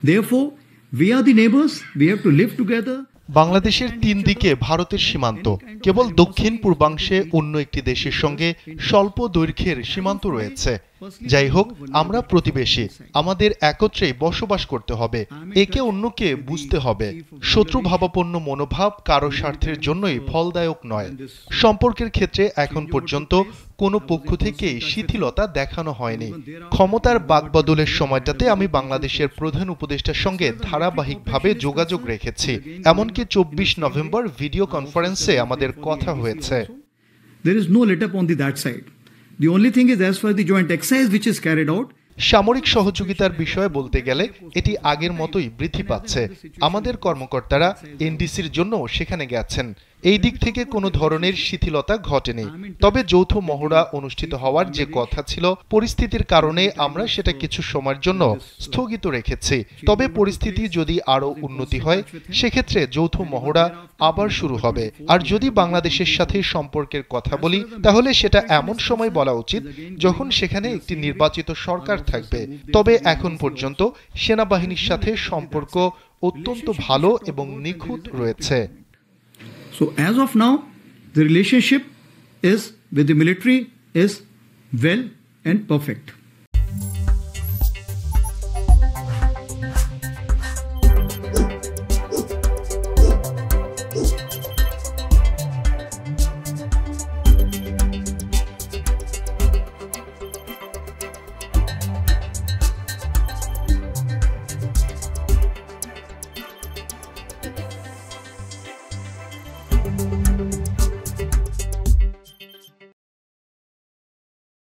Therefore, we are the neighbors. We have to live together. বাংলাদেশের তিন দিকে ভারতের সীমান্ত, কেবল দক্ষিণ পূর্বাংশে অন্য একটি দেশের সঙ্গে স্বল্প দৈর্ঘ্যের সীমান্ত রয়েছে। যাই হোক, আমরা প্রতিবেশী, আমাদের একত্রে বসবাস করতে হবে, একে অন্যকে বুঝতে হবে। শত্রুভাবাপন্ন মনোভাব কারো স্বার্থের জন্যই ফলদায়ক নয়। সম্পর্কের ক্ষেত্রে এখন পর্যন্ত কোনো পক্ষ থেকেই শিথিলতা দেখানো হয়নি। ক্ষমতার বাকবদলের সময়টাতে আমি বাংলাদেশের প্রধান উপদেষ্টার সঙ্গে ধারাবাহিকভাবে যোগাযোগ রেখেছি, এমনকি 24 নভেম্বর ভিডিও কনফারেন্সে আমাদের কথা হয়েছে। There is no let up on that side. The only thing is, as far as the joint exercise which is carried out, সামরিক সহযোগিতার বিষয়ে বলতে গেলে এটি আগের মতোই বৃদ্ধি পাচ্ছে। আমাদের কর্মকর্তারা এনডিসির জন্য সেখানে গেছেন। এই দিক থেকে কোনো ধরনের শিথিলতা ঘটেনি। তবে যৌথ মহড়া অনুষ্ঠিত হওয়ার যে কথা ছিল, পরিস্থিতির কারণে আমরা সেটা কিছু সময়ের জন্য স্থগিত রেখেছি। তবে পরিস্থিতি যদি আরও উন্নতি হয়, সেক্ষেত্রে যৌথ মহড়া আবার শুরু হবে। আর যদি বাংলাদেশের সাথে সম্পর্কের কথা বলি, তাহলে সেটা এমন সময় বলা উচিত যখন সেখানে একটি নির্বাচিত সরকার থাকবে। তবে এখন পর্যন্ত সেনাবাহিনীর সাথে সম্পর্ক অত্যন্ত ভালো এবং নিখুঁত রয়েছে। So as of now, the relationship is with the military is well and perfect.